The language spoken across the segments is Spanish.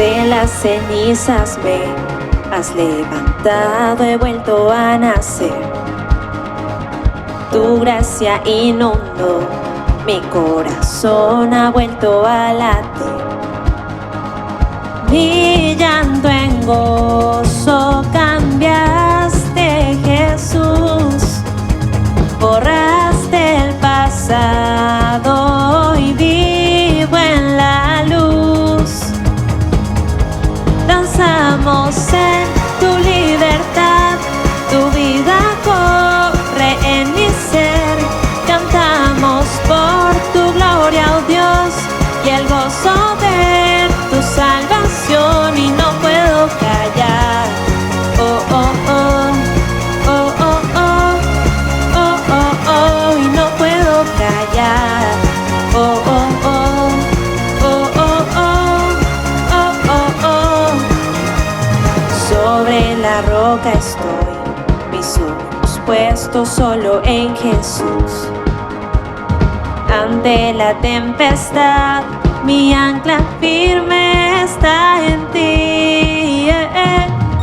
De las cenizas me has levantado, he vuelto a nacer. Tu gracia inundó mi corazón, ha vuelto a latir. Mi llanto en gozo cambiaste, Jesús. Borraste el pasado y vivo en la luz. Danzamos en tu libertad, tu vida corre en mi ser. Cantamos por tu gloria, oh Dios, y el gozo de tu salvación, y no puedo callar. Oh, oh, oh, oh, oh, oh, oh, oh, oh, y no puedo callar. Oh, oh, oh, oh, oh, oh, oh, oh, oh. Sobre la roca estoy, mis ojos puestos solo en Jesús. Ante la tempestad, mi ancla firme está en ti.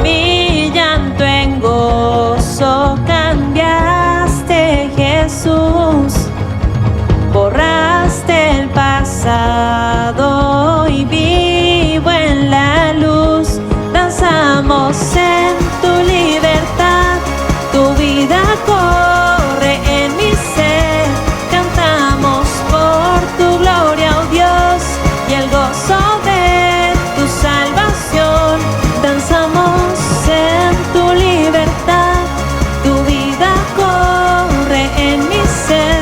Mi llanto en gozo cambiaste, Jesús. Borraste el pasado y vivo en la luz. Danzamos en tu libertad, tu vida corre en mi ser. Cantamos por tu gloria, oh Dios, y el gozo de tu salvación. Danzamos en tu libertad, tu vida corre en mi ser.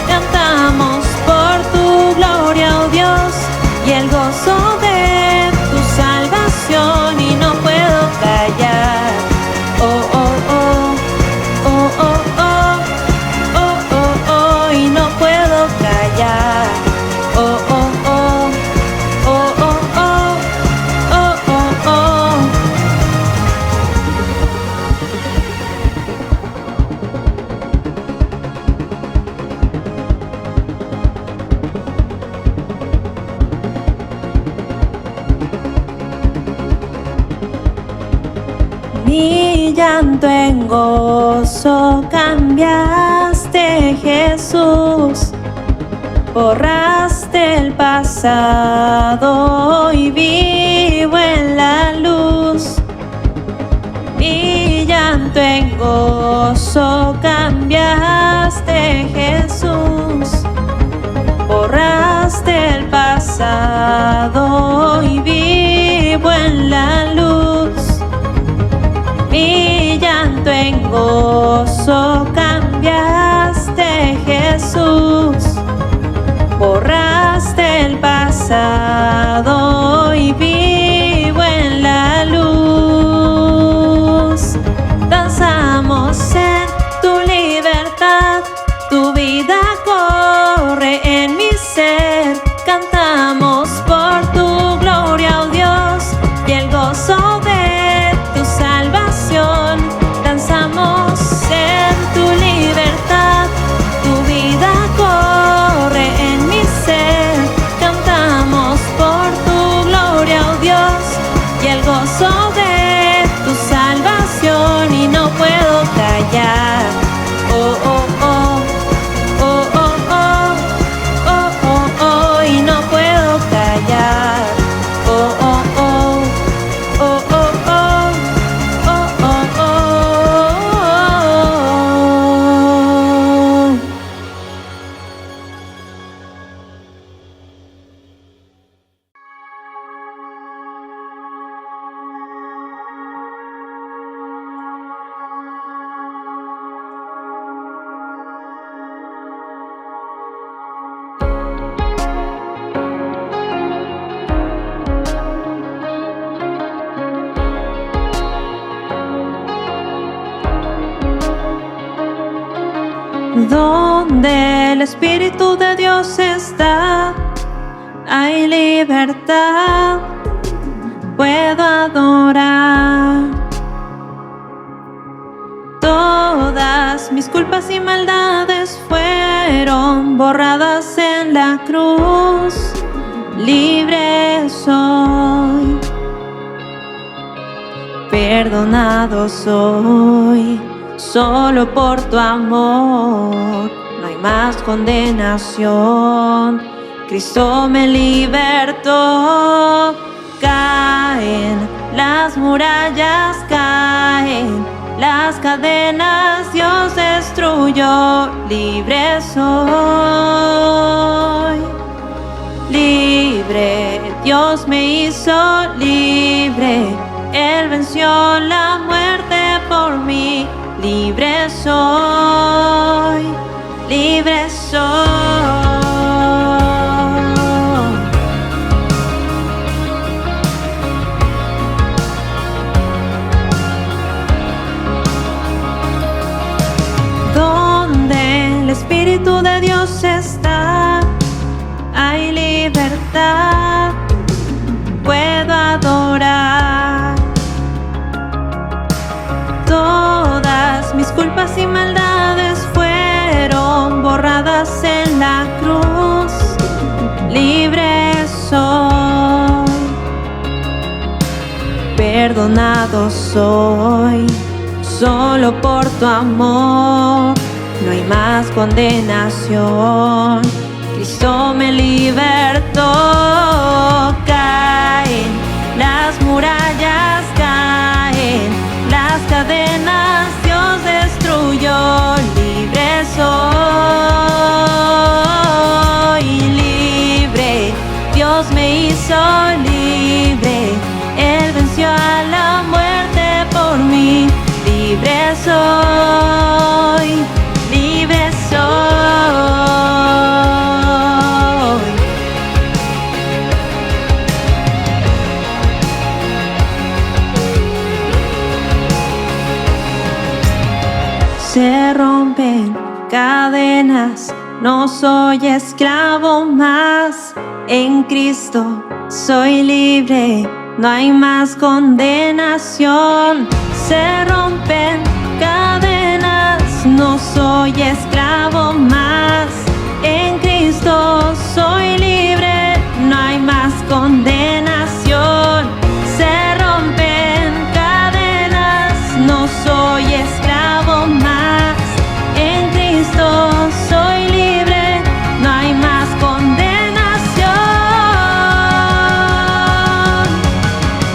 Cantamos por tu gloria, oh Dios, y el gozo de tu salvación, y no puedo callar. Oh, oh, oh, oh, oh, oh, oh, oh, oh, y no puedo callar. Oh, oh, oh, oh, oh, oh, oh, oh, oh. Mi llanto en gozo cambiaste, Jesús. Borraste el pasado y vivo en la luz. Mi llanto en gozo cambiaste, Jesús. Borraste el pasado y vivo en la luz. Mi llanto en gozo cambiaste, Jesús. Borraste el pasado y vivo en la luz. Danzamos en tu libertad, tu vida corre en mi ser. Cantamos por tu gloria, oh Dios, y el gozo de tu salvación. Danzamos en tu libertad, tu vida corre en mi ser. Cantamos por tu gloria, oh Dios, y el gozo de tu salvación, y no puedo callar. Oh, oh, oh, oh, oh, oh, oh, oh, oh, y no puedo callar. Oh, oh, oh, oh, oh, oh, oh, oh, oh. Donde el Espíritu de Dios está, hay libertad, puedo adorar. Todas mis culpas y maldades fueron borradas en la cruz. Libre soy. Perdonado soy, solo por tu amor. No hay más condenación. Cristo me libertó. Caen las murallas, caen las cadenas, Dios destruyó. Libre soy, libre, Dios me hizo libre. Él venció la muerte por mí. Libre soy, libre soy. Donde el Espíritu de Dios está, hay libertad. Puedo adorar. Todas mis culpas y maldades fueron borradas en la cruz. Libre soy, perdonado soy, solo por tu amor. No hay más condenación. Cristo me libertó. Caen las murallas, caen las cadenas, Dios destruyó. Libre soy, libre, Dios me hizo libre. Él venció a la muerte por mí. Libre soy, libre soy. Se rompen cadenas, no soy esclavo más. En Cristo soy libre, no hay más condenación. Se rompen cadenas, no soy esclavo más. En Cristo soy libre, no hay más condenación. Se rompen cadenas, no soy esclavo más. En Cristo soy libre, no hay más condenación.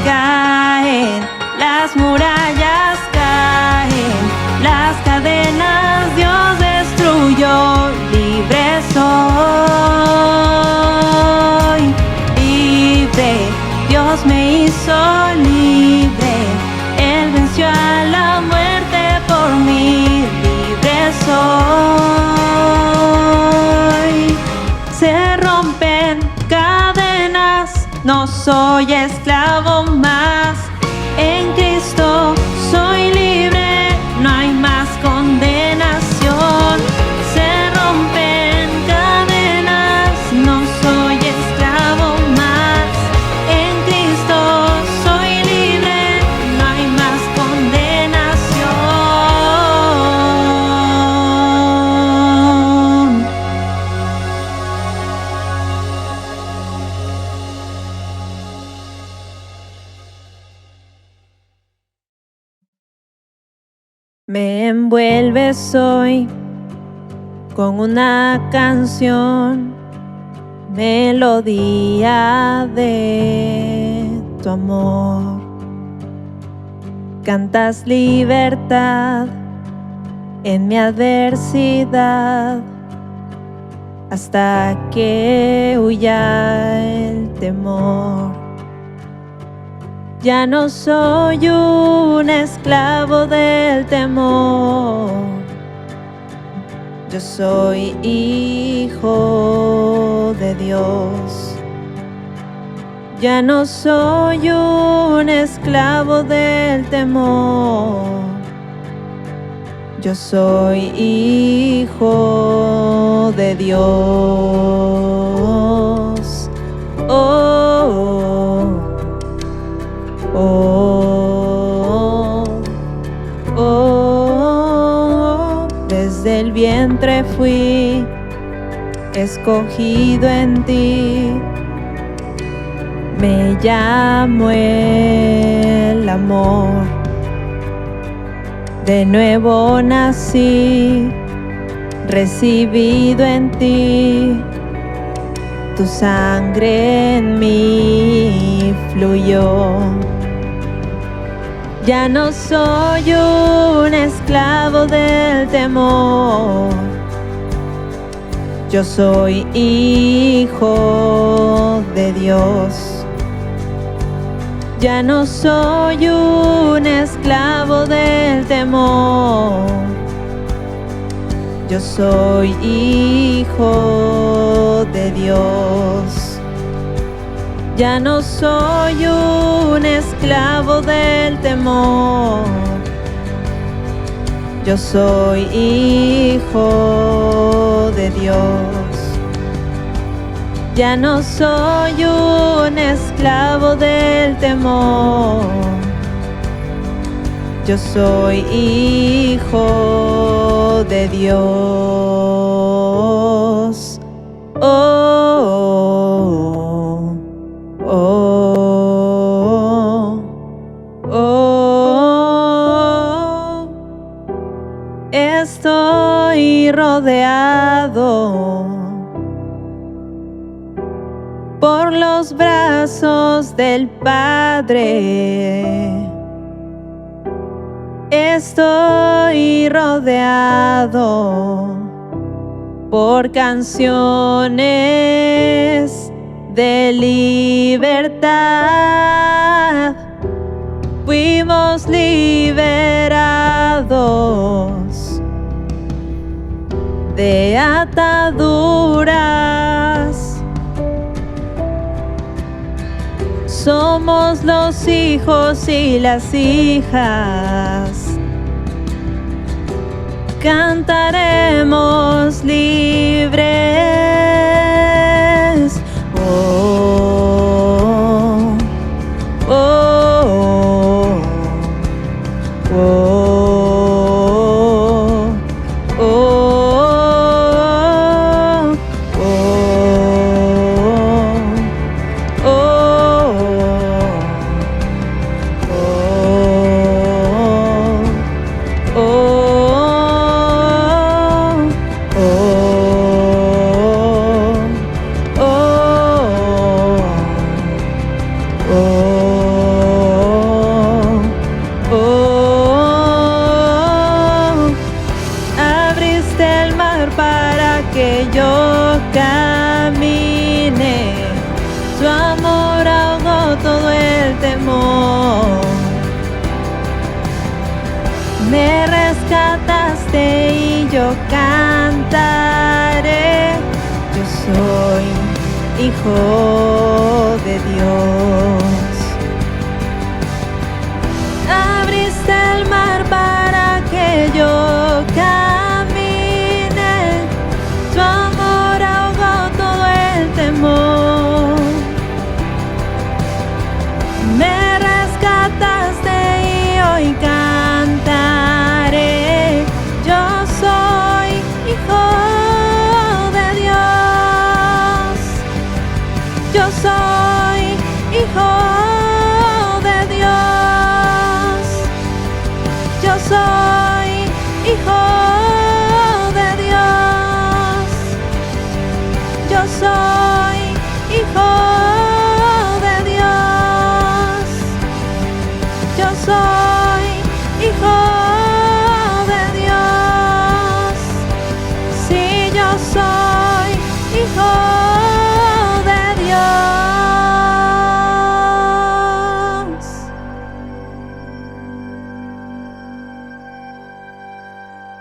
Caen las murallas, caen las cadenas, Dios destruyó. Libre soy, libre, Dios me hizo libre. Él venció a la muerte por mí. Libre soy. Se rompen cadenas, no soy esclavo más. En Cristo soy libre, no hay más condenación. Se rompen cadenas, no soy esclavo más. En Cristo soy libre, no hay más condenación. Me envuelves hoy con una canción, melodía de tu amor. Cantas libertad en mi adversidad, hasta que huya el temor. Ya no soy un esclavo del temor. Yo soy hijo de Dios. Ya no soy un esclavo del temor. Yo soy hijo de Dios. Oh, oh, oh, oh. Desde el vientre fui escogido en ti. Me llamo el amor. De nuevo nací, recibido en ti, tu sangre en mí fluyó. Ya no soy un esclavo del temor, yo soy hijo de Dios. Ya no soy un esclavo del temor, yo soy hijo de Dios. Ya no soy un esclavo del temor, yo soy hijo de Dios. Ya no soy un esclavo del temor, yo soy hijo de Dios. Oh, oh, oh, estoy rodeado por los brazos del Padre. Estoy rodeado por canciones de libertad. Fuimos liberados de ataduras. Somos los hijos y las hijas. Cantaremos libres. Oh, oh, oh, oh, oh, oh, abriste el mar para que yo camine. Tu amor ahogó todo el temor. Me rescataste y yo cantaré. Yo soy hijo de Dios. Abriste el mar para que yo camine. Tu amor ahogó todo el temor. Me rescataste y hoy cantaré. Yo soy hijo de Dios. Yo soy hijo de Dios. Yo soy hijo de Dios. Yo soy hijo de Dios. Yo soy hijo de Dios. Sí, yo soy hijo de Dios.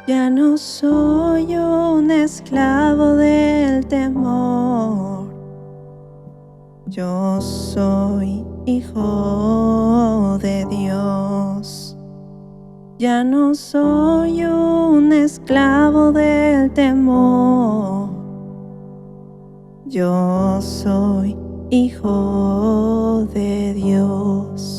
Ya no soy un esclavo del temor, yo soy hijo de Dios. Ya no soy un esclavo del temor, yo soy hijo de Dios.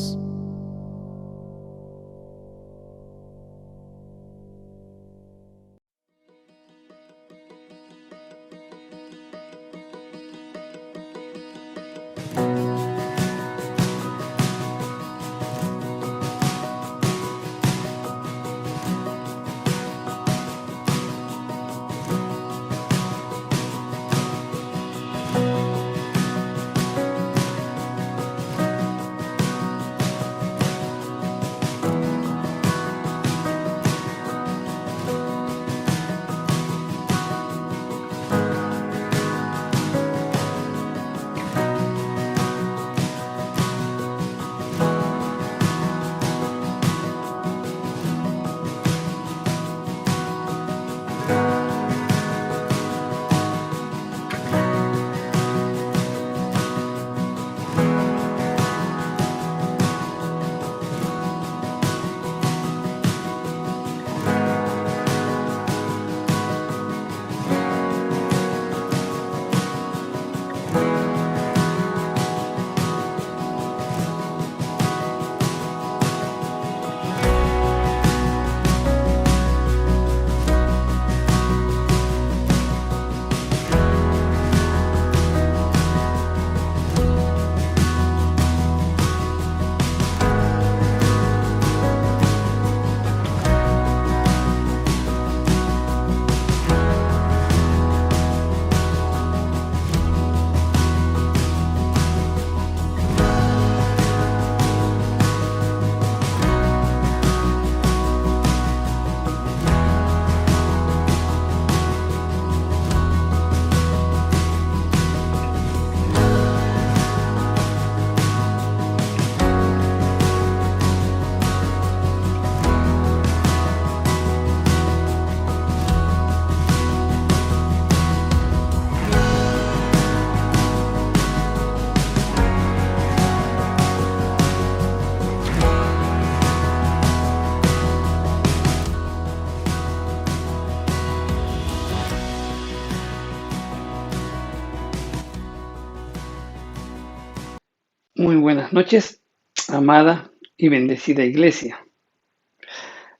Muy buenas noches, amada y bendecida iglesia.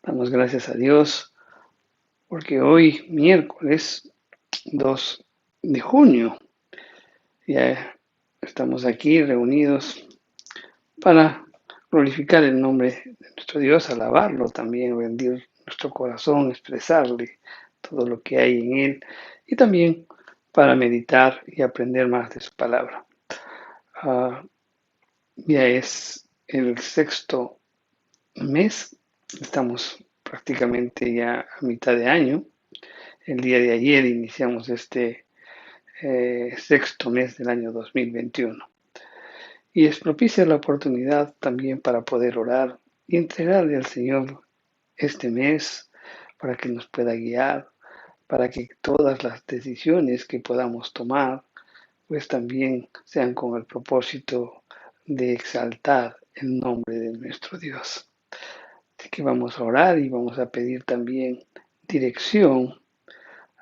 Damos gracias a Dios porque hoy, miércoles 2 de junio, ya estamos aquí reunidos para glorificar el nombre de nuestro Dios, alabarlo también, rendir nuestro corazón, expresarle todo lo que hay en él y también para meditar y aprender más de su palabra. Ya es el sexto mes, estamos prácticamente ya a mitad de año. El día de ayer iniciamos este sexto mes del año 2021 y es propicia la oportunidad también para poder orar y entregarle al Señor este mes para que nos pueda guiar, para que todas las decisiones que podamos tomar pues también sean con el propósito de exaltar el nombre de nuestro Dios. Así que vamos a orar y vamos a pedir también dirección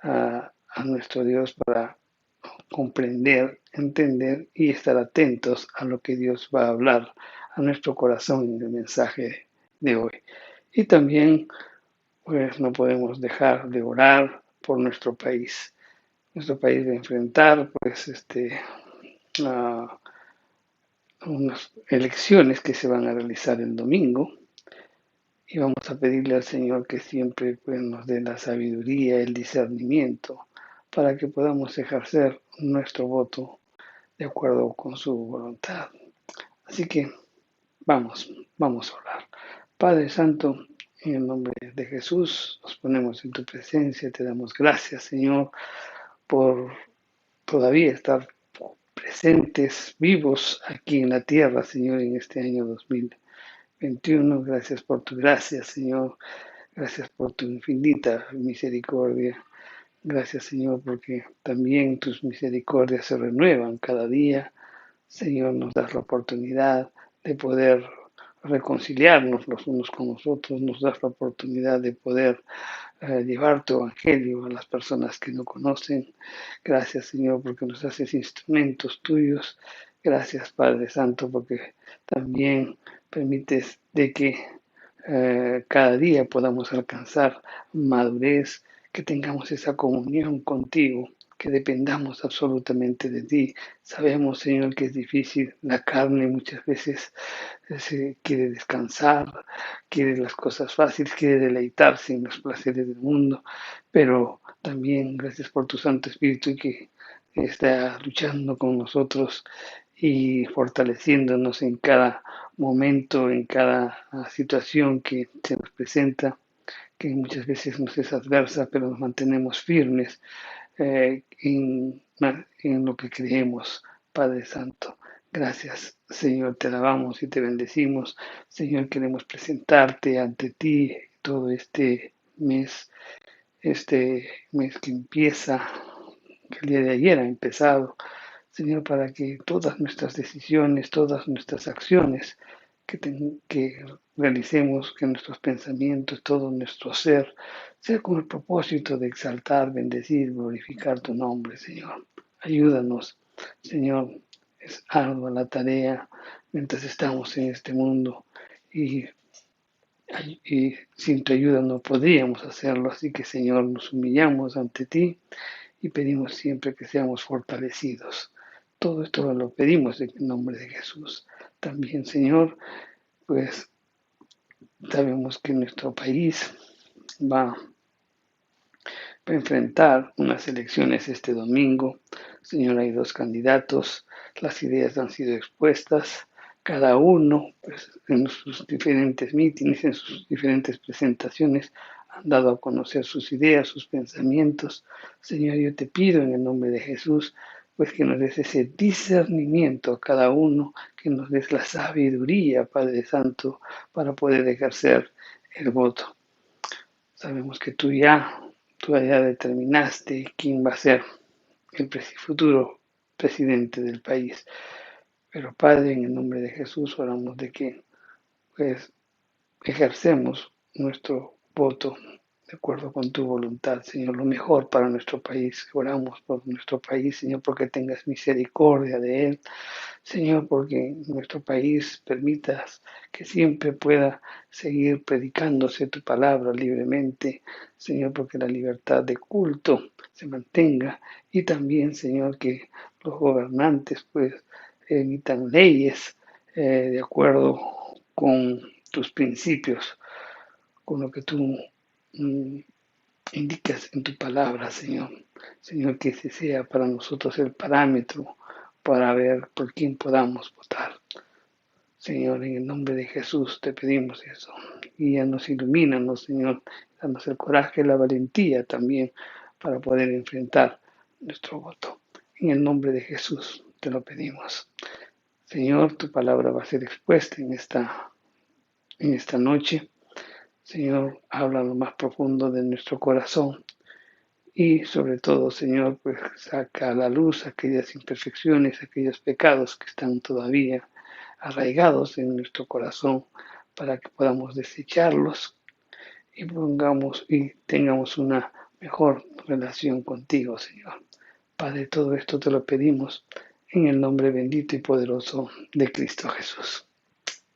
a nuestro Dios para comprender, entender y estar atentos a lo que Dios va a hablar a nuestro corazón en el mensaje de hoy. Y también, pues no podemos dejar de orar por nuestro país. Nuestro país va a enfrentar, pues, unas elecciones que se van a realizar el domingo. Y vamos a pedirle al Señor que siempre pues, nos dé la sabiduría, el discernimiento, para que podamos ejercer nuestro voto de acuerdo con su voluntad. Así que vamos a orar. Padre Santo, en el nombre de Jesús, nos ponemos en tu presencia, te damos gracias, Señor, por todavía estar presentes, vivos aquí en la tierra, Señor, en este año 2021. Gracias por tu gracia, Señor. Gracias por tu infinita misericordia. Gracias, Señor, porque también tus misericordias se renuevan cada día. Señor, nos das la oportunidad de poder reconciliarnos los unos con los otros, nos das la oportunidad de poder llevar tu evangelio a las personas que no conocen. Gracias, Señor, porque nos haces instrumentos tuyos. Gracias, Padre Santo, porque también permites de que cada día podamos alcanzar madurez, que tengamos esa comunión contigo, que dependamos absolutamente de ti. Sabemos, Señor, que es difícil. La carne muchas veces se quiere descansar, quiere las cosas fáciles, quiere deleitarse en los placeres del mundo, pero también gracias por tu Santo Espíritu que está luchando con nosotros y fortaleciéndonos en cada momento, en cada situación que se nos presenta, que muchas veces nos es adversa, pero nos mantenemos firmes en lo que creemos, Padre Santo. Gracias, Señor, te alabamos y te bendecimos. Señor, queremos presentarte ante ti todo este mes que empieza, que el día de ayer ha empezado, Señor, para que todas nuestras decisiones, todas nuestras acciones que realicemos, que nuestros pensamientos, todo nuestro ser, sea con el propósito de exaltar, bendecir, glorificar tu nombre, Señor. Ayúdanos, Señor, es ardua la tarea mientras estamos en este mundo y, y sin tu ayuda no podríamos hacerlo, así que, Señor, nos humillamos ante ti y pedimos siempre que seamos fortalecidos. Todo esto lo pedimos en el nombre de Jesús. También, Señor, pues sabemos que nuestro país va a enfrentar unas elecciones este domingo. Señor, hay dos candidatos, las ideas han sido expuestas, cada uno pues, en sus diferentes mítines, en sus diferentes presentaciones, han dado a conocer sus ideas, sus pensamientos. Señor, yo te pido en el nombre de Jesús, pues que nos des ese discernimiento a cada uno, que nos des la sabiduría, Padre Santo, para poder ejercer el voto. Sabemos que tú ya determinaste quién va a ser el futuro presidente del país. Pero Padre, en el nombre de Jesús oramos de que pues ejercemos nuestro voto de acuerdo con tu voluntad, Señor, lo mejor para nuestro país. Oramos por nuestro país, Señor, porque tengas misericordia de él. Señor, porque en nuestro país permitas que siempre pueda seguir predicándose tu palabra libremente, Señor, porque la libertad de culto se mantenga y también, Señor, que los gobernantes pues emitan leyes de acuerdo con tus principios, con lo que tú indicas en tu palabra, Señor. Señor, que ese sea para nosotros el parámetro para ver por quién podamos votar. Señor, en el nombre de Jesús te pedimos eso. Guíanos, ilumínanos, Señor. Danos el coraje y la valentía también para poder enfrentar nuestro voto. En el nombre de Jesús te lo pedimos. Señor, tu palabra va a ser expuesta en esta noche. Señor, habla lo más profundo de nuestro corazón. Y sobre todo, Señor, pues saca a la luz aquellas imperfecciones, aquellos pecados que están todavía arraigados en nuestro corazón para que podamos desecharlos y tengamos una mejor relación contigo, Señor. Padre, todo esto te lo pedimos en el nombre bendito y poderoso de Cristo Jesús.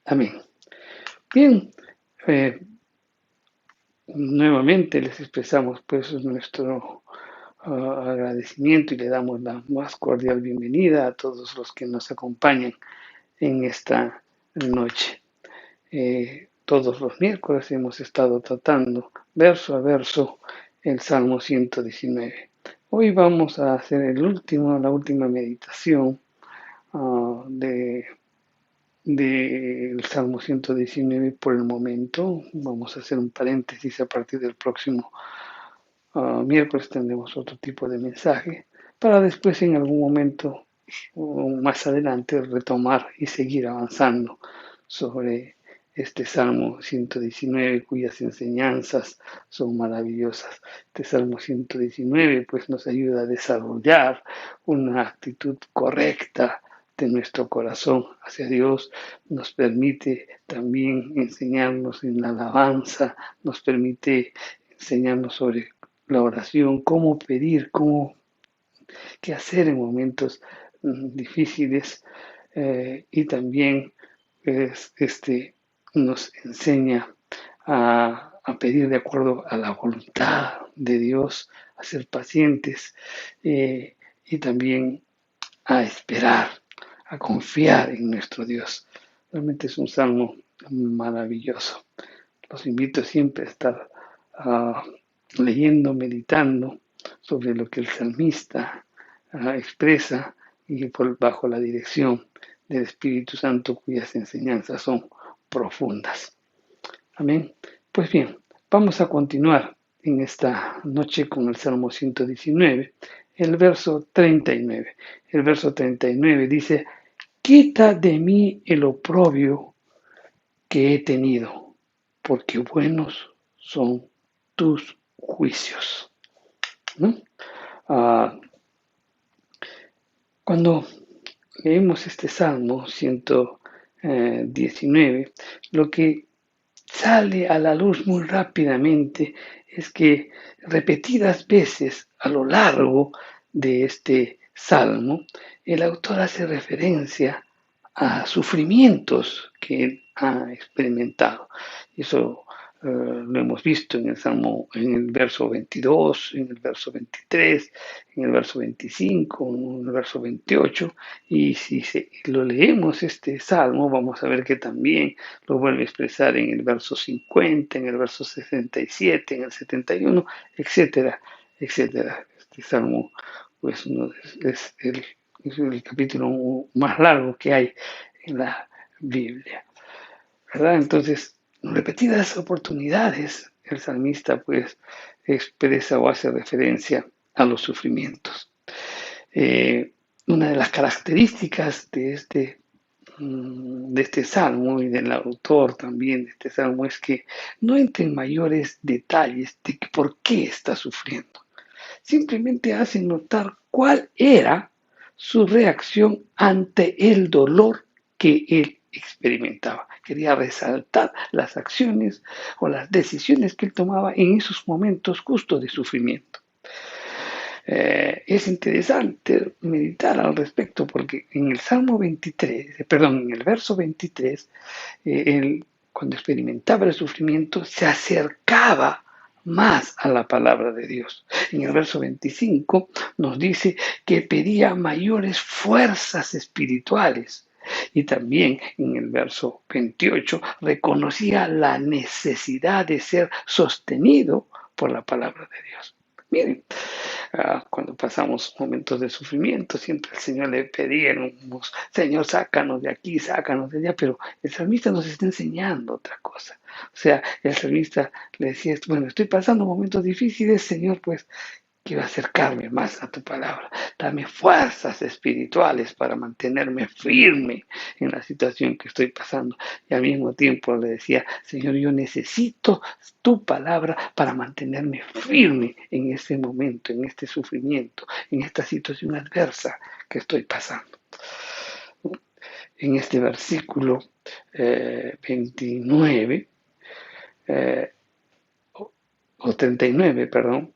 Amén. Bien, nuevamente les expresamos pues nuestro agradecimiento y le damos la más cordial bienvenida a todos los que nos acompañan en esta noche. Todos los miércoles hemos estado tratando verso a verso el Salmo 119. Hoy vamos a hacer la última meditación del Salmo 119 por el momento. Vamos a hacer un paréntesis a partir del próximo miércoles tendremos otro tipo de mensaje para después en algún momento o más adelante retomar y seguir avanzando sobre este Salmo 119 cuyas enseñanzas son maravillosas. Este Salmo 119 pues nos ayuda a desarrollar una actitud correcta de nuestro corazón hacia Dios, nos permite también enseñarnos en la alabanza, nos permite enseñarnos sobre la oración, cómo pedir, qué hacer en momentos difíciles y también nos enseña a pedir de acuerdo a la voluntad de Dios, a ser pacientes y también a esperar, a confiar en nuestro Dios. Realmente es un salmo maravilloso. Los invito siempre a estar leyendo, meditando sobre lo que el salmista expresa y bajo la dirección del Espíritu Santo cuyas enseñanzas son profundas. Amén. Pues bien, vamos a continuar en esta noche con el Salmo 119, el verso 39. El verso 39 dice, quita de mí el oprobio que he tenido, porque buenos son tus juicios. ¿No? Cuando leemos este Salmo 119, lo que sale a la luz muy rápidamente es que repetidas veces a lo largo de este Salmo, el autor hace referencia a sufrimientos que él ha experimentado. Y eso lo hemos visto en el verso 22, en el verso 23, en el verso 25, en el verso 28, y si lo leemos este salmo, vamos a ver que también lo vuelve a expresar en el verso 50, en el verso 67, en el 71, etcétera, etcétera. Este salmo pues es el capítulo más largo que hay en la Biblia, ¿verdad? Entonces, repetidas oportunidades, el salmista pues expresa o hace referencia a los sufrimientos. Una de las características de este salmo y del autor también de este salmo es que no entra en mayores detalles de por qué está sufriendo. Simplemente hace notar cuál era su reacción ante el dolor que él experimentaba. Quería resaltar las acciones o las decisiones que él tomaba en esos momentos justo de sufrimiento. Es interesante meditar al respecto porque en el Salmo 23, en el verso 23, él, cuando experimentaba el sufrimiento, se acercaba más a la palabra de Dios. En el verso 25 nos dice que pedía mayores fuerzas espirituales. Y también en el verso 28 reconocía la necesidad de ser sostenido por la palabra de Dios. Miren, cuando pasamos momentos de sufrimiento, siempre el Señor le pedíamos, Señor, sácanos de aquí, sácanos de allá, pero el salmista nos está enseñando otra cosa. O sea, el salmista le decía, bueno, estoy pasando momentos difíciles, Señor, pues quiero acercarme más a tu palabra. Dame fuerzas espirituales para mantenerme firme en la situación que estoy pasando. Y al mismo tiempo le decía, Señor, yo necesito tu palabra para mantenerme firme en este momento, en este sufrimiento, en esta situación adversa que estoy pasando. En este versículo 29, o 39, perdón,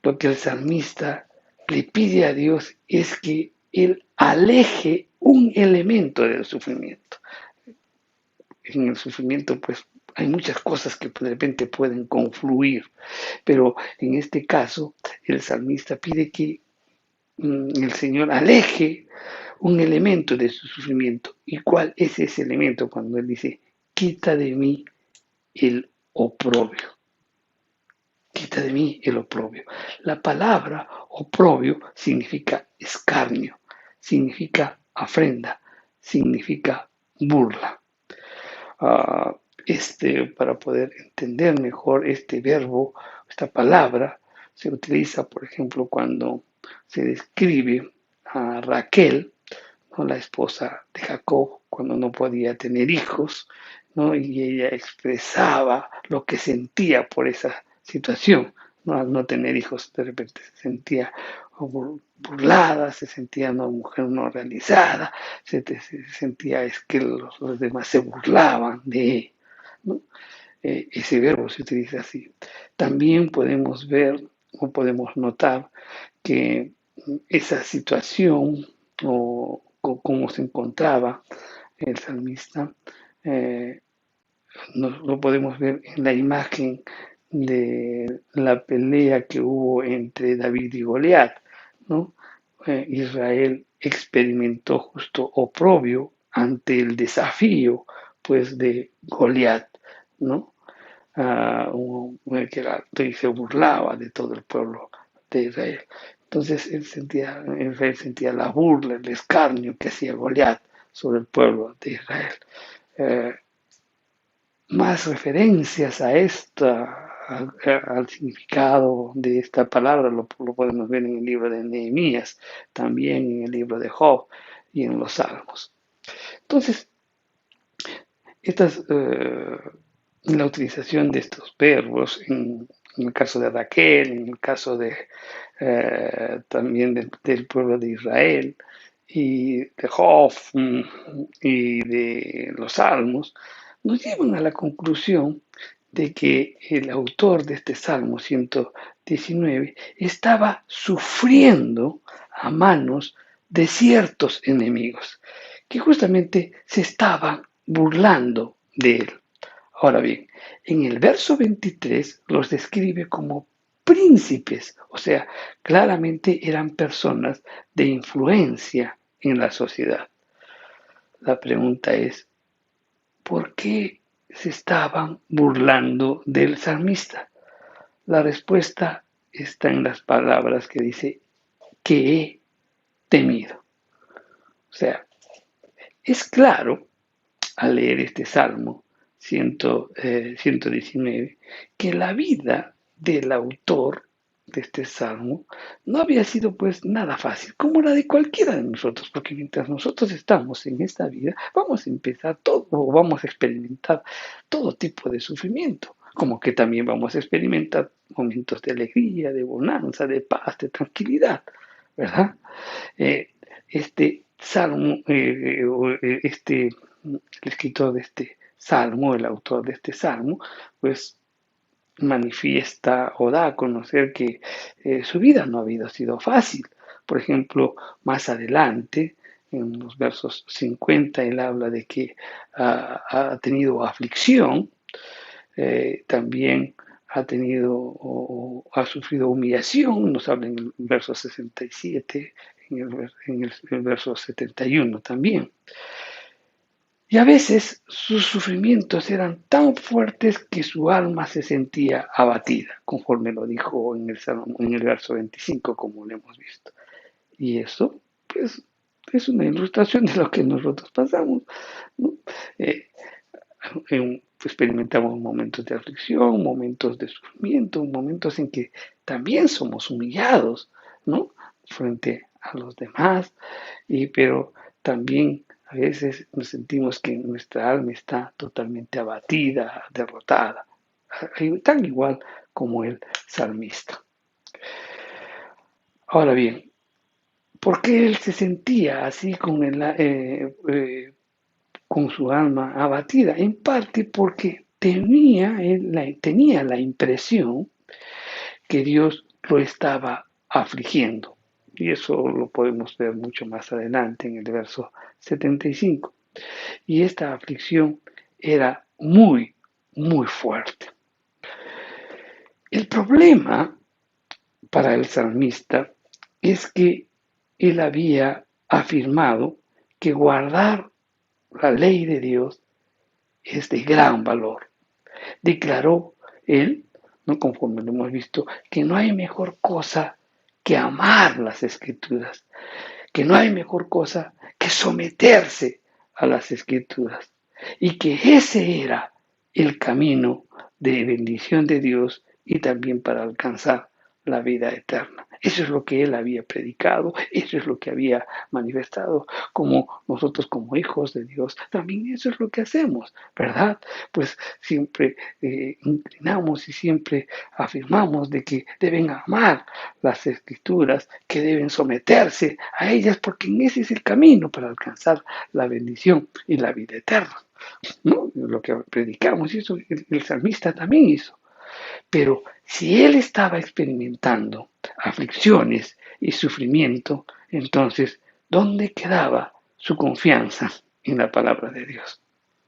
lo que el salmista le pide a Dios es que Él aleje un elemento del sufrimiento. En el sufrimiento, pues, hay muchas cosas que de repente pueden confluir, pero en este caso, el salmista pide que el Señor aleje un elemento de su sufrimiento. ¿Y cuál es ese elemento? Cuando Él dice, quita de mí el oprobio. Quita de mí el oprobio. La palabra oprobio significa escarnio, significa afrenta, significa burla. Para poder entender mejor este verbo, esta palabra, se utiliza, por ejemplo, cuando se describe a Raquel, ¿no?, la esposa de Jacob, cuando no podía tener hijos, ¿no?, y ella expresaba lo que sentía por esa situación, ¿no? Al no tener hijos, de repente se sentía burlada, se sentía una mujer no realizada, se sentía es que los demás se burlaban de ella, ¿no? Ese verbo se utiliza así. También podemos ver o podemos notar que esa situación o cómo se encontraba el salmista, lo podemos ver en la imagen de la pelea que hubo entre David y Goliat, ¿no? Israel experimentó justo oprobio ante el desafío, pues, de Goliat, ¿no? Que se burlaba de todo el pueblo de Israel. Entonces Israel sentía la burla, el escarnio que hacía Goliat sobre el pueblo de Israel. Más referencias a al significado de esta palabra lo podemos ver en el libro de Nehemías, también en el libro de Job y en los Salmos. Entonces, la utilización de estos verbos en el caso de Raquel, en el caso de también del pueblo de Israel y de Job y de los Salmos, nos llevan a la conclusión de que el autor de este Salmo 119 estaba sufriendo a manos de ciertos enemigos que justamente se estaban burlando de él. Ahora bien, en el verso 23 los describe como príncipes, o sea, claramente eran personas de influencia en la sociedad. La pregunta es, ¿por qué se estaban burlando del salmista? La respuesta está en las palabras que dice, que he temido. O sea, es claro al leer este Salmo 119 que la vida del autor de este Salmo no había sido pues nada fácil, como la de cualquiera de nosotros, porque mientras nosotros estamos en esta vida, vamos a empezar todo, o vamos a experimentar todo tipo de sufrimiento, como que también vamos a experimentar momentos de alegría, de bonanza, de paz, de tranquilidad, ¿verdad? Este Salmo, este el escritor de este salmo, el autor de este salmo, pues manifiesta o da a conocer que su vida no ha habido sido fácil. Por ejemplo, más adelante, en los versos 50, él habla de que ha tenido aflicción, también ha tenido o ha sufrido humillación, nos habla en el verso 67, en el verso 71 también. Y a veces sus sufrimientos eran tan fuertes que su alma se sentía abatida, conforme lo dijo en el verso 25, como lo hemos visto. Y eso, pues, es una ilustración de lo que nosotros pasamos, ¿no? Eh, Experimentamos momentos de aflicción, momentos de sufrimiento, momentos en que también somos humillados, ¿no? Frente a los demás, pero también a veces nos sentimos que nuestra alma está totalmente abatida, derrotada, tan igual como el salmista. Ahora bien, ¿por qué él se sentía así con su alma abatida? En parte porque tenía la impresión que Dios lo estaba afligiendo. Y eso lo podemos ver mucho más adelante en el verso 75. Y esta aflicción era muy, muy fuerte. El problema para el salmista es que él había afirmado que guardar la ley de Dios es de gran valor. Declaró él, no conforme lo hemos visto, que no hay mejor cosa que amar las escrituras, que no hay mejor cosa que someterse a las escrituras y que ese era el camino de bendición de Dios y también para alcanzar la vida eterna. Eso es lo que él había predicado, eso es lo que había manifestado, como nosotros como hijos de Dios, también eso es lo que hacemos, ¿verdad? Pues siempre inclinamos y siempre afirmamos de que deben amar las escrituras, que deben someterse a ellas, porque en ese es el camino para alcanzar la bendición y la vida eterna, ¿no? Lo que predicamos, y eso el salmista también hizo. Pero si él estaba experimentando aflicciones y sufrimiento, entonces, ¿dónde quedaba su confianza en la palabra de Dios?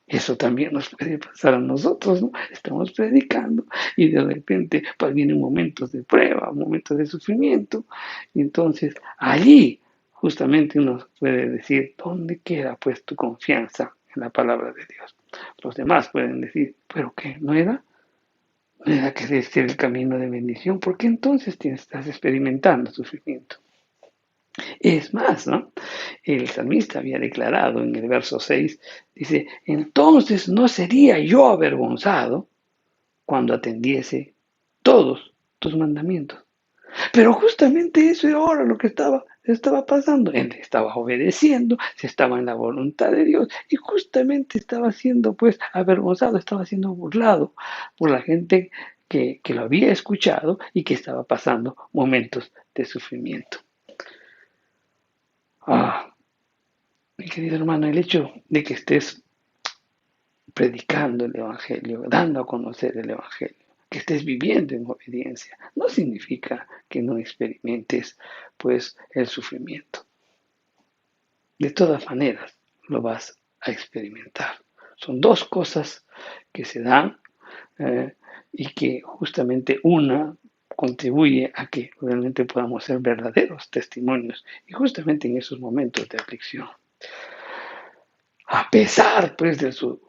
Eso también nos puede pasar a nosotros, ¿no? Estamos predicando y de repente pues vienen momentos de prueba, momentos de sufrimiento, y entonces allí justamente uno puede decir, ¿dónde queda pues tu confianza en la palabra de Dios? Los demás pueden decir, ¿pero qué? ¿No era? ¿Era que este el camino de bendición? ¿Por qué entonces estás experimentando sufrimiento? Es más, ¿no? El salmista había declarado en el verso 6, dice, entonces no sería yo avergonzado cuando atendiese todos tus mandamientos. Pero justamente eso era ahora lo que estaba pasando. Él estaba obedeciendo, se estaba en la voluntad de Dios y justamente estaba siendo pues avergonzado, estaba siendo burlado por la gente que lo había escuchado y que estaba pasando momentos de sufrimiento. Mi querido hermano, el hecho de que estés predicando el Evangelio, dando a conocer el Evangelio, que estés viviendo en obediencia, no significa que no experimentes pues el sufrimiento. De todas maneras, lo vas a experimentar. Son dos cosas que se dan y que justamente una contribuye a que realmente podamos ser verdaderos testimonios y justamente en esos momentos de aflicción. A pesar pues de su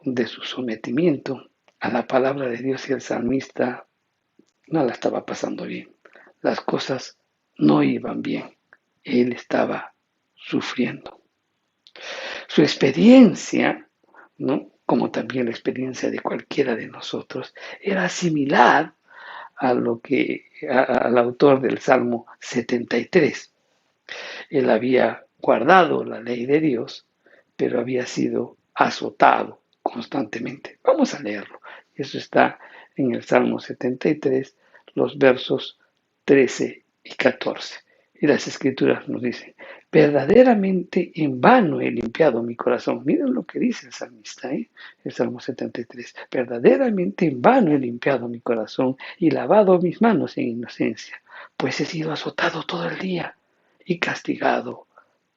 sometimiento a la palabra de Dios, y el salmista no la estaba pasando bien. Las cosas no iban bien. Él estaba sufriendo. Su experiencia, ¿no? Como también la experiencia de cualquiera de nosotros, era similar al autor del Salmo 73. Él había guardado la ley de Dios, pero había sido azotado constantemente. Vamos a leerlo. Eso está en el Salmo 73, los versos 13 y 14. Y las escrituras nos dicen, verdaderamente en vano he limpiado mi corazón. Miren lo que dice el salmista, el Salmo 73. Verdaderamente en vano he limpiado mi corazón y lavado mis manos en inocencia, pues he sido azotado todo el día y castigado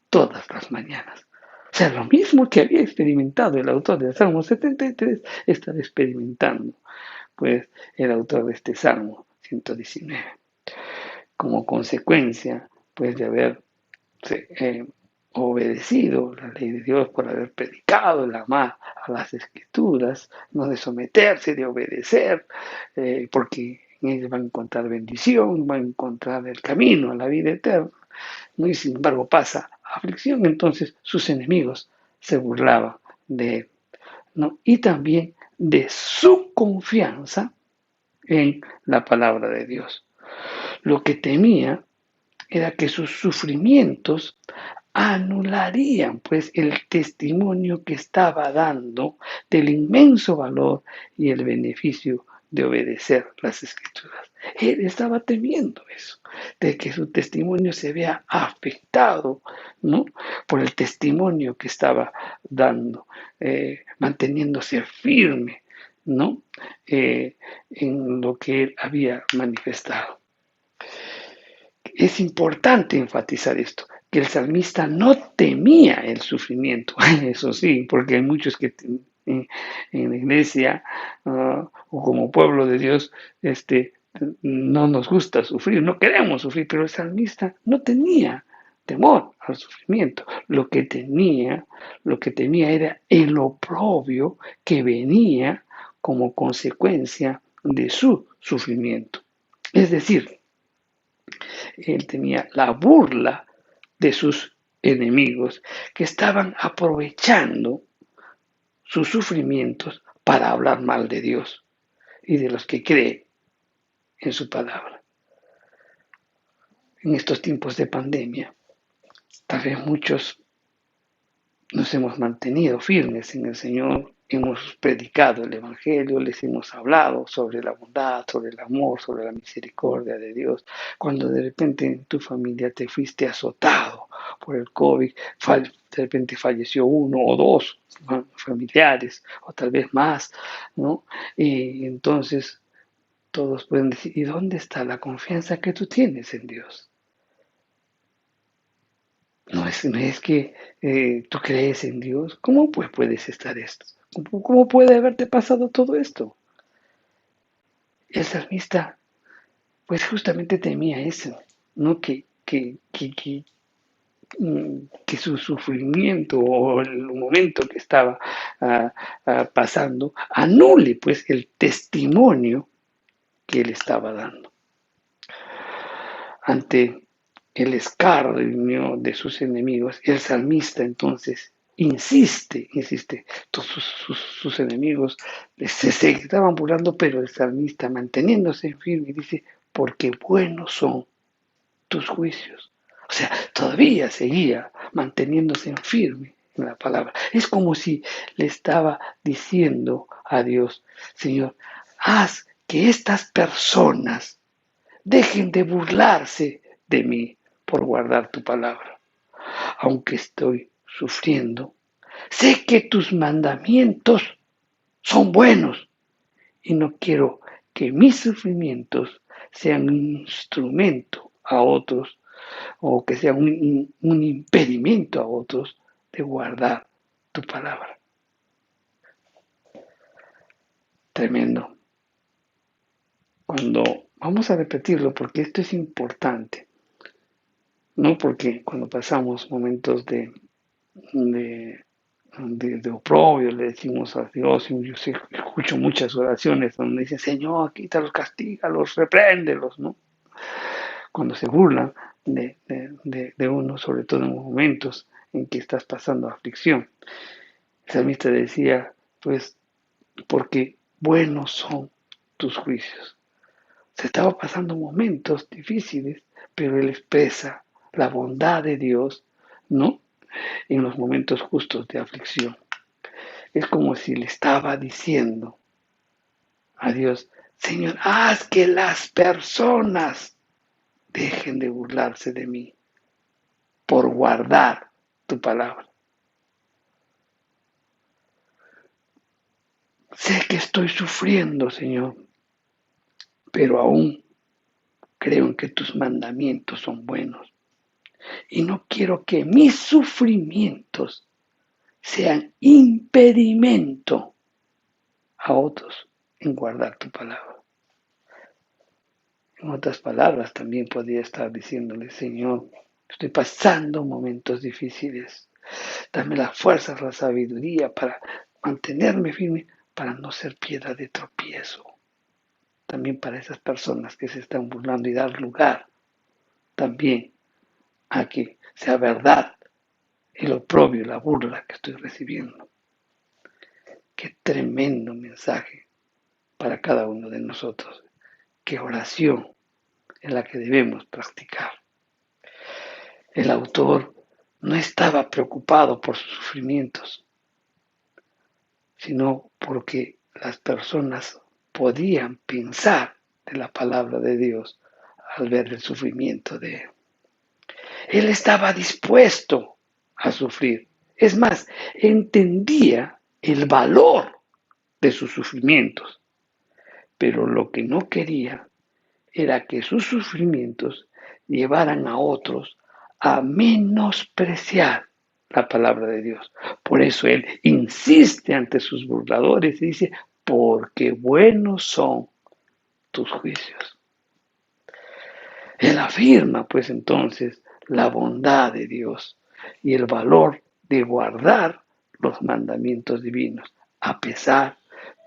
todas las mañanas. O sea, lo mismo que había experimentado el autor del Salmo 73, estaba experimentando, pues, el autor de este Salmo 119. Como consecuencia, pues, de haber obedecido la ley de Dios, por haber predicado el amar a las escrituras, no de someterse, de obedecer, porque en ellos va a encontrar bendición, va a encontrar el camino a la vida eterna, ¿no? Y sin embargo pasa aflicción, entonces sus enemigos se burlaban de él, ¿no? Y también de su confianza en la palabra de Dios. Lo que temía era que sus sufrimientos anularían pues el testimonio que estaba dando del inmenso valor y el beneficio de obedecer las escrituras. Él estaba temiendo eso, de que su testimonio se vea afectado, ¿no? Por el testimonio que estaba dando, manteniéndose firme, ¿no? En lo que él había manifestado. Es importante enfatizar esto, que el salmista no temía el sufrimiento, eso sí, porque hay muchos que en la iglesia o como pueblo de Dios no nos gusta sufrir, no queremos sufrir, pero el salmista no tenía temor al sufrimiento. Lo que temía era el oprobio que venía como consecuencia de su sufrimiento. Es decir, él tenía la burla de sus enemigos que estaban aprovechando sus sufrimientos para hablar mal de Dios y de los que creen en su palabra. En estos tiempos de pandemia, tal vez muchos nos hemos mantenido firmes en el Señor, hemos predicado el Evangelio, les hemos hablado sobre la bondad, sobre el amor, sobre la misericordia de Dios. Cuando de repente en tu familia te fuiste azotado por el COVID, de repente falleció uno o dos familiares, o tal vez más, ¿no? Y entonces todos pueden decir, ¿y dónde está la confianza que tú tienes en Dios? No es que tú crees en Dios. ¿Cómo pues puedes estar esto? ¿Cómo puede haberte pasado todo esto? El salmista, pues justamente temía eso, ¿no? Que su sufrimiento o el momento que estaba pasando anule pues el testimonio que él estaba dando. Ante el escarnio de sus enemigos, el salmista entonces insiste, todos sus enemigos se estaban burlando, pero el salmista manteniéndose firme dice, porque buenos son tus juicios. O sea, todavía seguía manteniéndose firme en la palabra. Es como si le estaba diciendo a Dios, Señor, haz que estas personas dejen de burlarse de mí por guardar tu palabra. Aunque estoy sufriendo, sé que tus mandamientos son buenos y no quiero que mis sufrimientos sean un instrumento a otros o que sean un impedimento a otros de guardar tu palabra. Tremendo. Cuando vamos a repetirlo porque esto es importante. No porque cuando pasamos momentos de oprobio le decimos a Dios, y yo escucho muchas oraciones donde dicen, Señor, quítalos, castígalos, repréndelos, ¿no? Cuando se burlan de uno, sobre todo en momentos en que estás pasando aflicción. El salmista decía, pues, porque buenos son tus juicios. Se estaba pasando momentos difíciles, pero él expresa la bondad de Dios, ¿no? En los momentos justos de aflicción. Es como si le estaba diciendo a Dios, Señor, haz que las personas dejen de burlarse de mí por guardar tu palabra. Sé que estoy sufriendo, Señor, pero aún creo en que tus mandamientos son buenos. Y no quiero que mis sufrimientos sean impedimento a otros en guardar tu palabra. En otras palabras, también podría estar diciéndole, Señor, estoy pasando momentos difíciles. Dame las fuerzas, la sabiduría para mantenerme firme, para no ser piedra de tropiezo. También para esas personas que se están burlando y dar lugar también a que sea verdad el oprobio, la burla que estoy recibiendo. Qué tremendo mensaje para cada uno de nosotros. Qué oración en la que debemos practicar. El autor no estaba preocupado por sus sufrimientos, sino porque las personas podían pensar de la palabra de Dios al ver el sufrimiento de él. Él estaba dispuesto a sufrir. Es más, entendía el valor de sus sufrimientos, pero lo que no quería era que sus sufrimientos llevaran a otros a menospreciar la palabra de Dios. Por eso él insiste ante sus burladores y dice, porque buenos son tus juicios. Él afirma pues entonces la bondad de Dios y el valor de guardar los mandamientos divinos, a pesar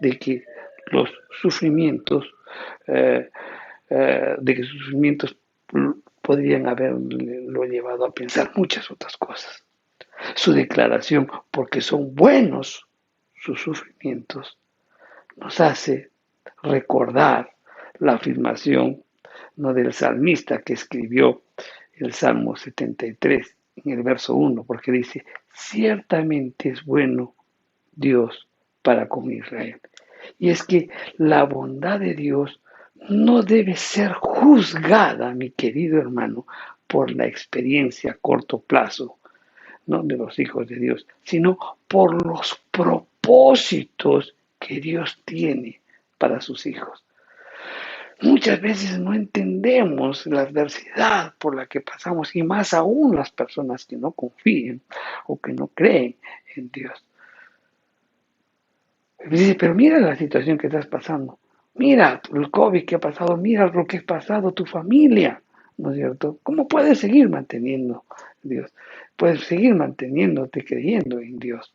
de que los sufrimientos, sus sufrimientos podrían haberlo llevado a pensar muchas otras cosas. Su declaración, porque son buenos sus sufrimientos, nos hace recordar la afirmación del salmista que escribió el Salmo 73 en el verso 1, porque dice, ciertamente es bueno Dios para con Israel. Y es que la bondad de Dios no debe ser juzgada, mi querido hermano, por la experiencia a corto plazo, ¿no?, de los hijos de Dios, sino por los propósitos que Dios tiene para sus hijos. Muchas veces no entendemos la adversidad por la que pasamos y más aún las personas que no confían o que no creen en Dios. Dice, pero mira la situación que estás pasando. Mira el COVID que ha pasado, mira lo que ha pasado tu familia, ¿no es cierto? ¿Cómo puedes seguir manteniendo Dios? Puedes seguir manteniéndote creyendo en Dios.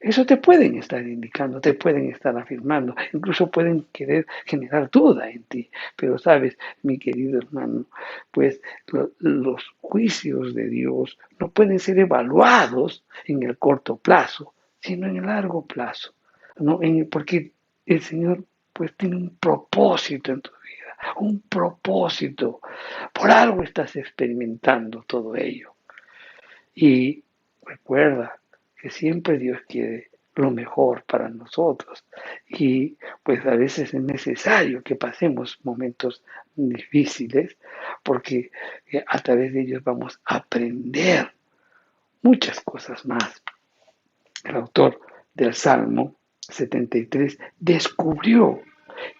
Eso te pueden estar indicando, te pueden estar afirmando, incluso pueden querer generar duda en ti. Pero sabes, mi querido hermano, pues los juicios de Dios no pueden ser evaluados en el corto plazo, sino en el largo plazo, ¿no? Porque el Señor pues tiene un propósito en tu vida, un propósito. Por algo estás experimentando todo ello. Y recuerda que siempre Dios quiere lo mejor para nosotros. Y pues a veces es necesario que pasemos momentos difíciles porque a través de ellos vamos a aprender muchas cosas más. El autor del Salmo 73 descubrió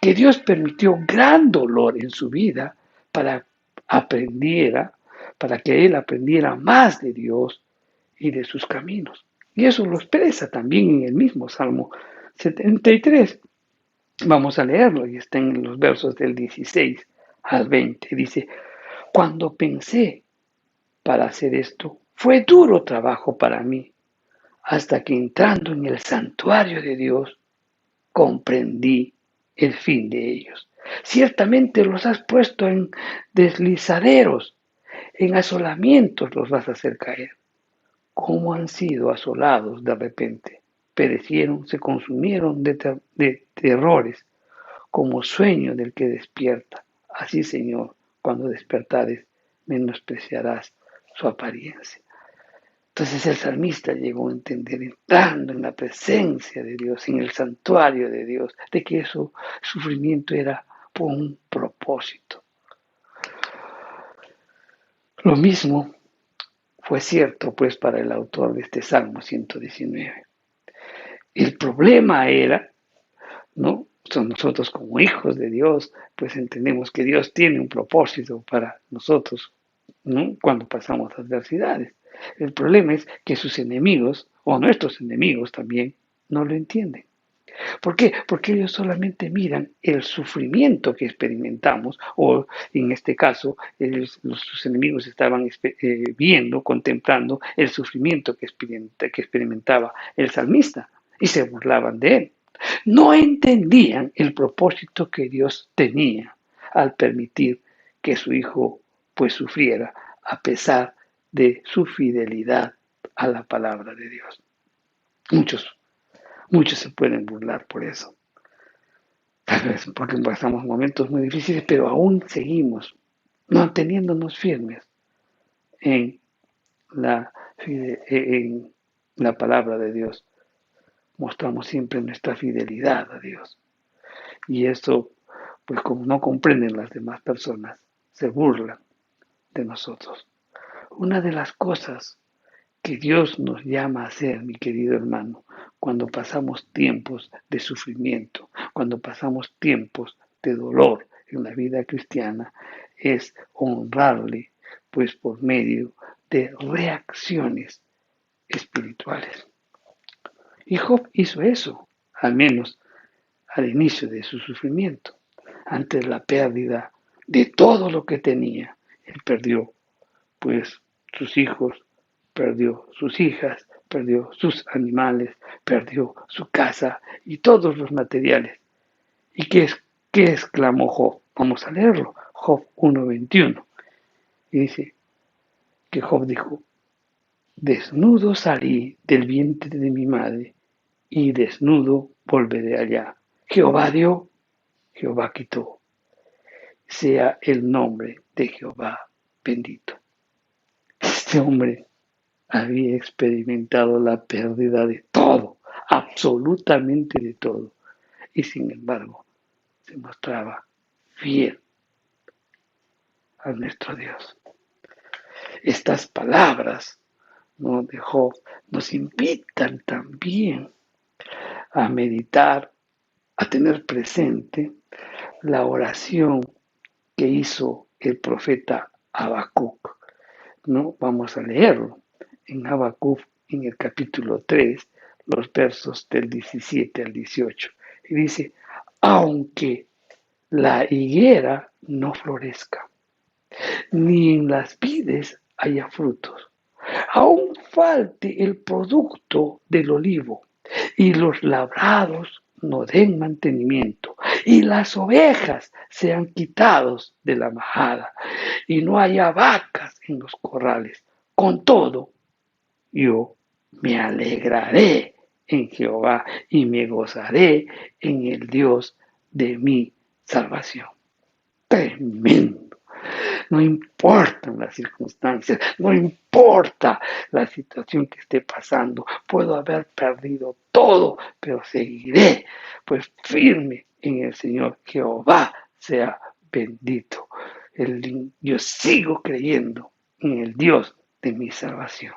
que Dios permitió gran dolor en su vida para que él aprendiera más de Dios y de sus caminos. Y eso lo expresa también en el mismo Salmo 73. Vamos a leerlo y está en los versos del 16 al 20. Dice, cuando pensé para hacer esto, fue duro trabajo para mí, hasta que entrando en el santuario de Dios, comprendí el fin de ellos. Ciertamente los has puesto en deslizaderos, en asolamientos los vas a hacer caer. ¿Cómo han sido asolados de repente? Perecieron, se consumieron de terrores, como sueño del que despierta. Así, Señor, cuando despertares, menospreciarás su apariencia. Entonces el salmista llegó a entender, entrando en la presencia de Dios, en el santuario de Dios, de que su sufrimiento era por un propósito. Lo mismo fue cierto pues para el autor de este Salmo 119. El problema era, ¿no? Son nosotros como hijos de Dios, pues entendemos que Dios tiene un propósito para nosotros, ¿no? Cuando pasamos adversidades. El problema es que sus enemigos, o nuestros enemigos también, no lo entienden. ¿Por qué? Porque ellos solamente miran el sufrimiento que experimentamos, o en este caso, sus enemigos estaban viendo, contemplando el sufrimiento que experimentaba el salmista y se burlaban de él. No entendían el propósito que Dios tenía al permitir que su hijo pues sufriera a pesar de su fidelidad a la palabra de Dios. Muchos, muchos se pueden burlar por eso. Tal vez porque pasamos momentos muy difíciles, pero aún seguimos manteniéndonos firmes en en la palabra de Dios. Mostramos siempre nuestra fidelidad a Dios. Y eso, pues como no comprenden las demás personas, se burlan de nosotros. Una de las cosas que Dios nos llama a hacer, mi querido hermano, cuando pasamos tiempos de sufrimiento, cuando pasamos tiempos de dolor en la vida cristiana, es honrarle, pues por medio de reacciones espirituales. Y Job hizo eso, al menos al inicio de su sufrimiento, ante la pérdida de todo lo que tenía. Él perdió, pues, sus hijos, perdió sus hijas, perdió sus animales, perdió su casa y todos los materiales. ¿Y qué exclamó Job? Vamos a leerlo. Job 1:21. Y dice que Job dijo, desnudo salí del vientre de mi madre y desnudo volveré allá. Jehová dio, Jehová quitó. Sea el nombre de Jehová bendito. Este hombre había experimentado la pérdida de todo, absolutamente de todo, y sin embargo se mostraba fiel a nuestro Dios. Estas palabras, ¿no?, de Job nos invitan también a meditar, a tener presente la oración que hizo el profeta Habacuc, ¿no? Vamos a leerlo en Habacuc, en el capítulo 3, los versos del 17 al 18. Y dice, aunque la higuera no florezca, ni en las vides haya frutos, aún falte el producto del olivo, y los labrados no den mantenimiento, y las ovejas sean quitados de la majada, y no haya vacas en los corrales. Con todo, yo me alegraré en Jehová y me gozaré en el Dios de mi salvación. Tremendo. No importan las circunstancias, no importa la situación que esté pasando. Puedo haber perdido todo, pero seguiré pues firme en el Señor. Jehová sea bendito. Yo sigo creyendo en el Dios de mi salvación.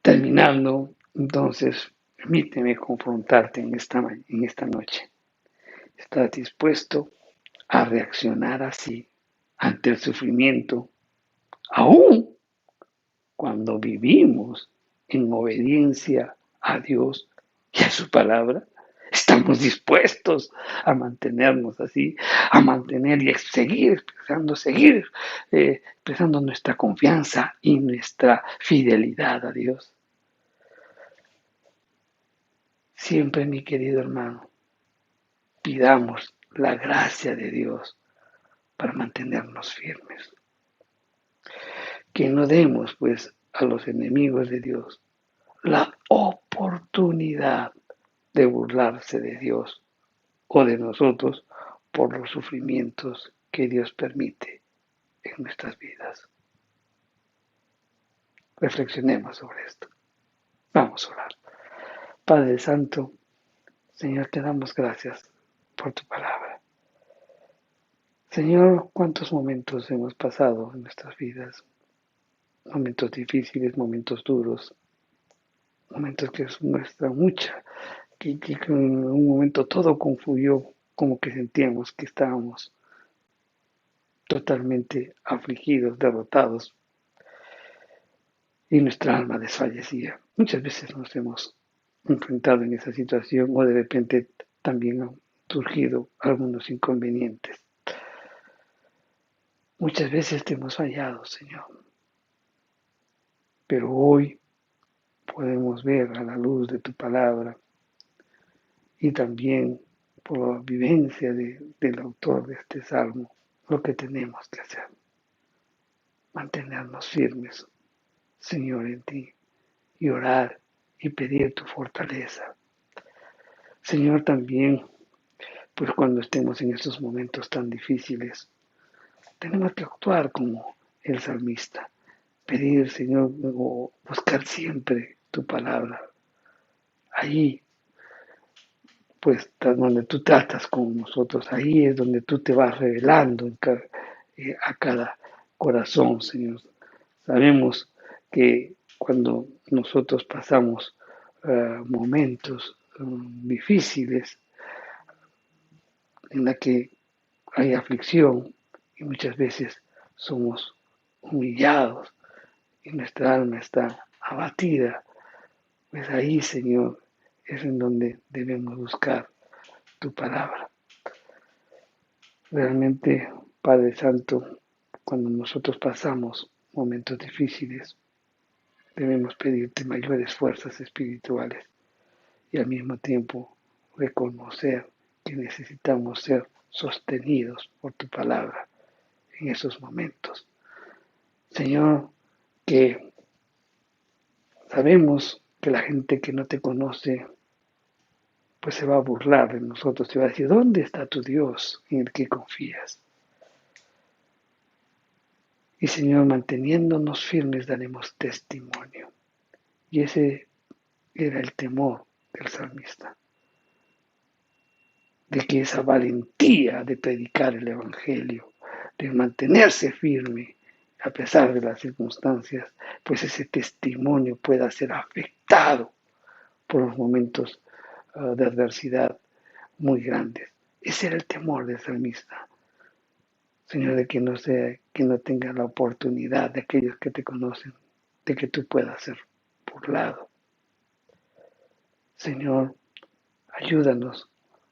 Terminando, entonces, permíteme confrontarte en esta noche. ¿Estás dispuesto a reaccionar así ante el sufrimiento, aún cuando vivimos en obediencia a Dios y a su palabra? Estamos dispuestos a mantenernos así, a mantener y seguir expresando nuestra confianza y nuestra fidelidad a Dios. Siempre, mi querido hermano, pidamos la gracia de Dios para mantenernos firmes. Que no demos, pues, a los enemigos de Dios la oportunidad de burlarse de Dios o de nosotros por los sufrimientos que Dios permite en nuestras vidas. Reflexionemos sobre esto. Vamos a orar. Padre Santo, Señor, te damos gracias por tu palabra. Señor, cuántos momentos hemos pasado en nuestras vidas, momentos difíciles, momentos duros, momentos que muestran mucha, que en un momento todo confluyó, como que sentíamos que estábamos totalmente afligidos, derrotados, y nuestra alma desfallecía. Muchas veces nos hemos enfrentado en esa situación o de repente también han surgido algunos inconvenientes. Muchas veces te hemos fallado, Señor, pero hoy podemos ver a la luz de tu palabra y también por la vivencia del autor de este salmo lo que tenemos que hacer. Mantenernos firmes, Señor, en ti y orar y pedir tu fortaleza. Señor, también, pues cuando estemos en estos momentos tan difíciles, tenemos que actuar como el salmista, pedir, Señor, o buscar siempre tu palabra. Ahí, pues, donde tú tratas con nosotros, ahí es donde tú te vas revelando a cada corazón, Señor. Sabemos que cuando nosotros pasamos momentos difíciles, en la que hay aflicción y muchas veces somos humillados y nuestra alma está abatida, pues ahí, Señor, es en donde debemos buscar tu palabra. Realmente, Padre Santo, cuando nosotros pasamos momentos difíciles, debemos pedirte mayores fuerzas espirituales y al mismo tiempo reconocer que necesitamos ser sostenidos por tu palabra en esos momentos. Señor, que sabemos que la gente que no te conoce pues se va a burlar de nosotros, se va a decir, ¿dónde está tu Dios en el que confías? Y Señor, manteniéndonos firmes daremos testimonio. Y ese era el temor del salmista, de que esa valentía de predicar el Evangelio, de mantenerse firme a pesar de las circunstancias, pues ese testimonio pueda ser afectado por los momentos de adversidad muy grandes. Ese era el temor del salmista. Señor, de que no tenga la oportunidad de aquellos que te conocen, de que tú puedas ser burlado. Señor, ayúdanos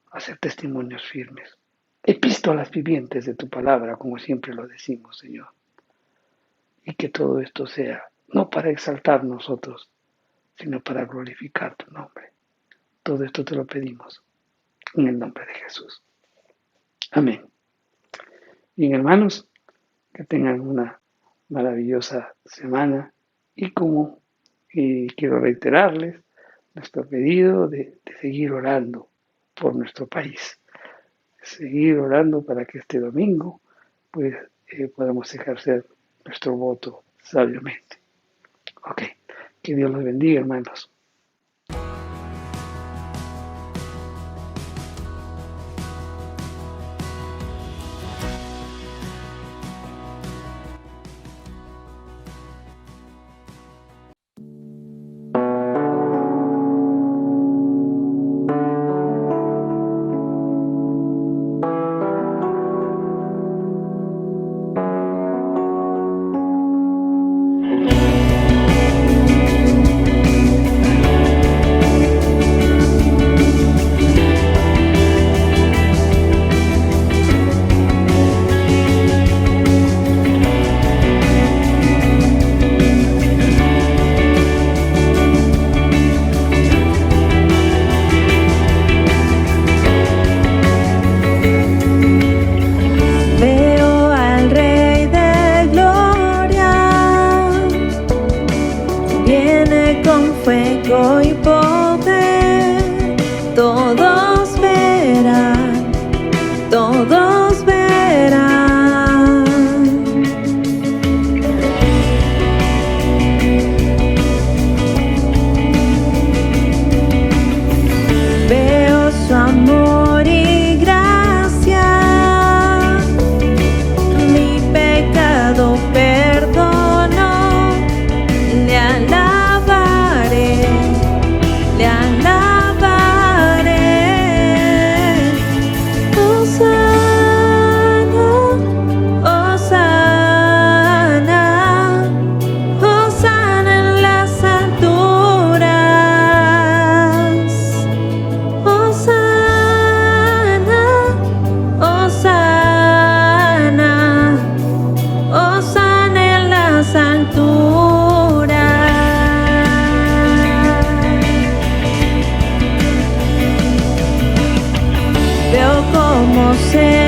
a ser testimonios firmes, epístolas vivientes de tu palabra, como siempre lo decimos, Señor. Y que todo esto sea no para exaltar nosotros, sino para glorificar tu nombre. Todo esto te lo pedimos en el nombre de Jesús. Amén. Bien, hermanos, que tengan una maravillosa semana y quiero reiterarles nuestro pedido de seguir orando por nuestro país, seguir orando para que este domingo pues podamos ejercer nuestro voto sabiamente. Ok, que Dios los bendiga, hermanos. fuego y poder, todos verán, todos verán. Veo su amor y gracia ser.